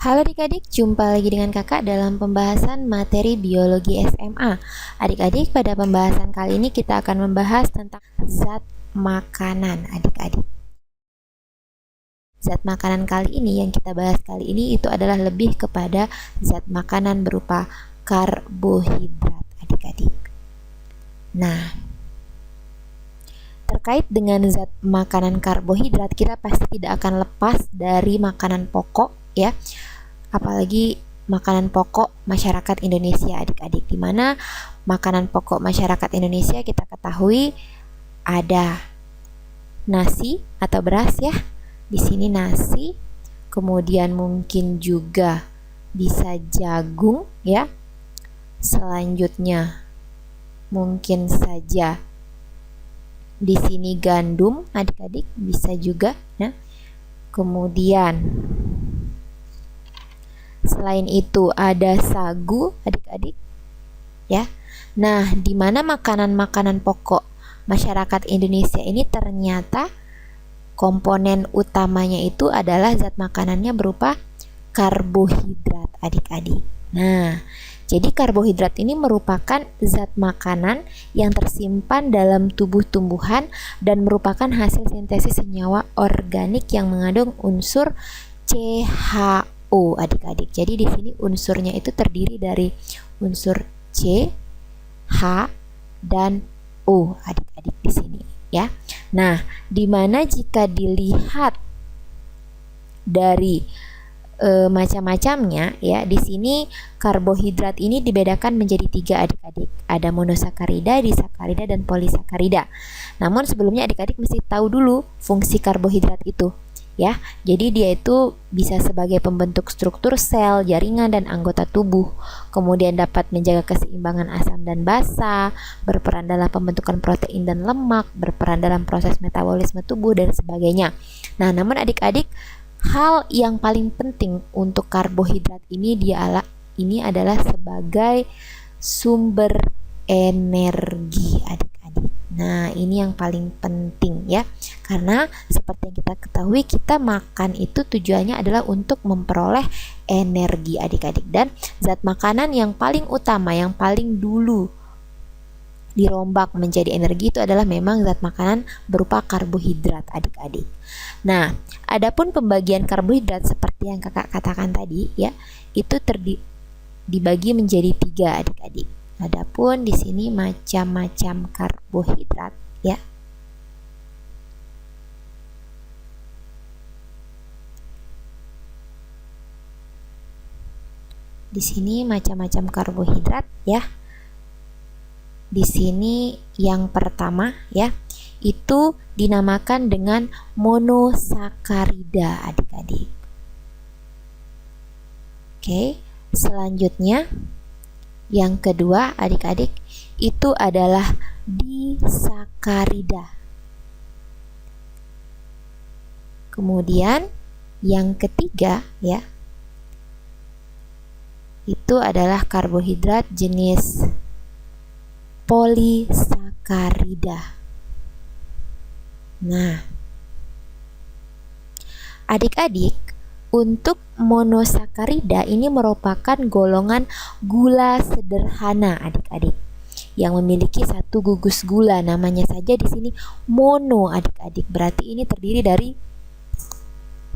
Halo adik-adik, jumpa lagi dengan kakak dalam pembahasan materi biologi SMA. Adik-adik, pada pembahasan kali ini kita akan membahas tentang zat makanan adik-adik. Zat makanan kali ini yang kita bahas kali ini itu adalah lebih kepada zat makanan berupa karbohidrat adik-adik. Nah, terkait dengan zat makanan karbohidrat, kita pasti tidak akan lepas dari makanan pokok ya. Apalagi makanan pokok masyarakat Indonesia adik-adik, di mana makanan pokok masyarakat Indonesia kita ketahui ada nasi atau beras ya. Di sini nasi, kemudian mungkin juga bisa jagung ya. Selanjutnya mungkin saja di sini gandum adik-adik, bisa juga ya. Kemudian selain itu ada sagu adik-adik ya. Nah, di mana makanan-makanan pokok masyarakat Indonesia ini ternyata komponen utamanya itu adalah zat makanannya berupa karbohidrat adik-adik. Nah, jadi karbohidrat ini merupakan zat makanan yang tersimpan dalam tubuh tumbuhan dan merupakan hasil sintesis senyawa organik yang mengandung unsur CH adik-adik. Jadi di sini unsurnya itu terdiri dari unsur C, H, dan O adik-adik di sini ya. Nah, di mana jika dilihat dari macam-macamnya ya, di sini karbohidrat ini dibedakan menjadi 3 adik-adik. Ada monosakarida, disakarida, dan polisakarida. Namun sebelumnya adik-adik mesti tahu dulu fungsi karbohidrat itu ya. Jadi dia itu bisa sebagai pembentuk struktur sel, jaringan, dan anggota tubuh. Kemudian dapat menjaga keseimbangan asam dan basa, berperan dalam pembentukan protein dan lemak, berperan dalam proses metabolisme tubuh, dan sebagainya. Nah, namun adik-adik, hal yang paling penting untuk karbohidrat ini adalah sebagai sumber energi adik-adik. Nah, ini yang paling penting ya. Karena seperti yang kita ketahui, kita makan itu tujuannya adalah untuk memperoleh energi adik-adik. Dan zat makanan yang paling utama, yang paling dulu dirombak menjadi energi itu adalah memang zat makanan berupa karbohidrat adik-adik. Nah, adapun pembagian karbohidrat seperti yang kakak katakan tadi ya, itu dibagi menjadi 3 adik-adik. Adapun di sini macam-macam karbohidrat ya. Di sini macam-macam karbohidrat ya. Di sini yang pertama ya, itu dinamakan dengan monosakarida adik-adik. Oke, selanjutnya yang kedua adik-adik itu adalah disakarida. Kemudian yang ketiga ya, itu adalah karbohidrat jenis polisakarida. Nah, adik-adik, untuk monosakarida ini merupakan golongan gula sederhana adik-adik yang memiliki 1 gugus gula. Namanya saja di sini mono adik-adik, berarti ini terdiri dari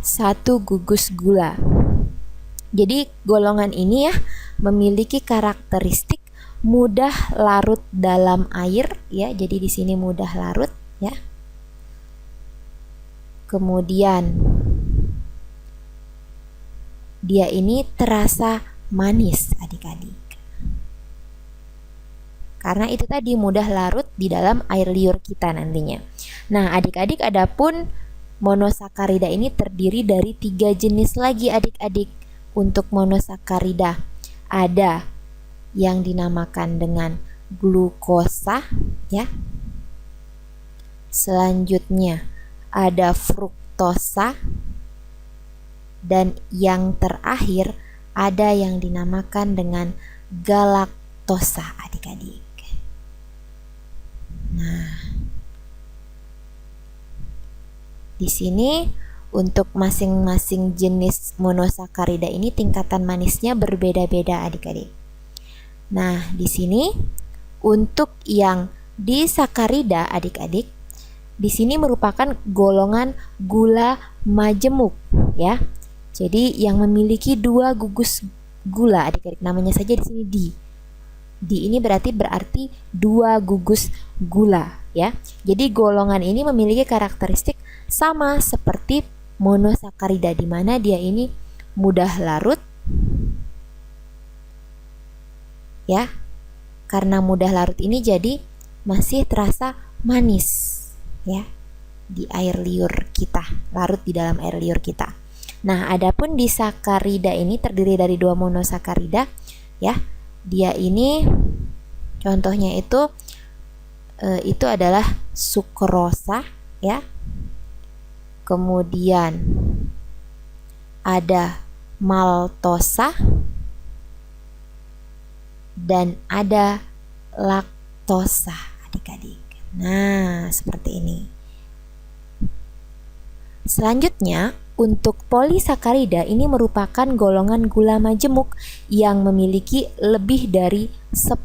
1 gugus gula. Jadi golongan ini ya memiliki karakteristik mudah larut dalam air ya. Jadi di sini mudah larut ya. Kemudian dia ini terasa manis adik-adik. Karena itu tadi mudah larut di dalam air liur kita nantinya. Nah, adik-adik, adapun monosakarida ini terdiri dari 3 jenis lagi adik-adik. Untuk monosakarida ada yang dinamakan dengan glukosa ya. Selanjutnya ada fruktosa, dan yang terakhir ada yang dinamakan dengan galaktosa adik-adik. Nah, di sini untuk masing-masing jenis monosakarida ini tingkatan manisnya berbeda-beda adik-adik. Nah, di sini untuk yang disakarida adik-adik, di sini merupakan golongan gula majemuk ya. Jadi yang memiliki 2 gugus gula adik-adik, namanya saja di sini di. Di ini berarti 2 gugus gula ya. Jadi golongan ini memiliki karakteristik sama seperti monosakarida, di mana dia ini mudah larut ya. Karena mudah larut ini jadi masih terasa manis ya di air liur kita, larut di dalam air liur kita. Nah, adapun disakarida ini terdiri dari 2 monosakarida ya. Dia ini contohnya itu adalah sukrosa ya. Kemudian ada maltosa dan ada laktosa adik-adik. Nah, seperti ini. Selanjutnya, untuk polisakarida ini merupakan golongan gula majemuk yang memiliki lebih dari 10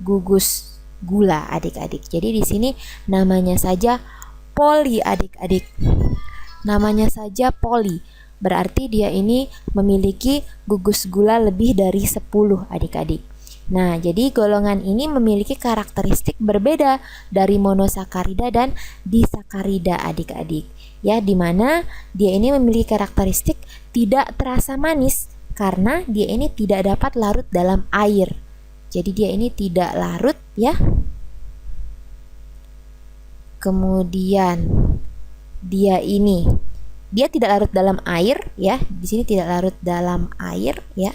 gugus gula adik-adik. Jadi di sini namanya saja poli adik-adik. Namanya saja poli. Berarti dia ini memiliki gugus gula lebih dari 10 adik-adik. Nah, jadi golongan ini memiliki karakteristik berbeda dari monosakarida dan disakarida adik-adik. Ya, dimana dia ini memiliki karakteristik tidak terasa manis karena dia ini tidak dapat larut dalam air. Jadi dia ini tidak larut ya. Kemudian dia tidak larut dalam air ya. Di sini tidak larut dalam air ya.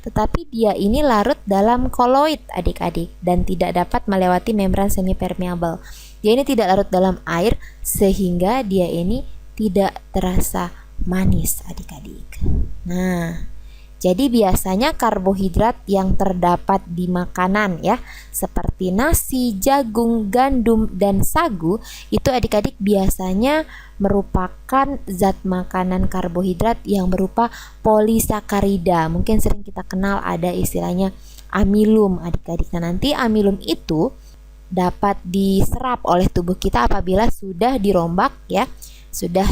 Tetapi dia ini larut dalam koloid adik-adik dan tidak dapat melewati membran semipermeable. Dia ini tidak larut dalam air sehingga dia ini tidak terasa manis adik-adik. Nah, jadi biasanya karbohidrat yang terdapat di makanan ya, seperti nasi, jagung, gandum, dan sagu, itu adik-adik biasanya merupakan zat makanan karbohidrat yang berupa polisakarida. Mungkin sering kita kenal ada istilahnya amilum adik-adik. Nah, nanti amilum itu dapat diserap oleh tubuh kita apabila sudah dirombak ya, sudah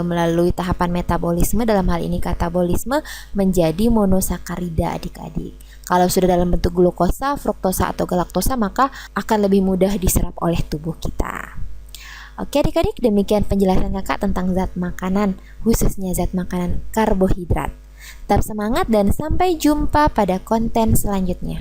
melalui tahapan metabolisme, dalam hal ini katabolisme, menjadi monosakarida adik-adik. Kalau sudah dalam bentuk glukosa, fruktosa, atau galaktosa, maka akan lebih mudah diserap oleh tubuh kita. Oke adik-adik, demikian penjelasan kakak tentang zat makanan, khususnya zat makanan karbohidrat. Tetap semangat dan sampai jumpa pada konten selanjutnya.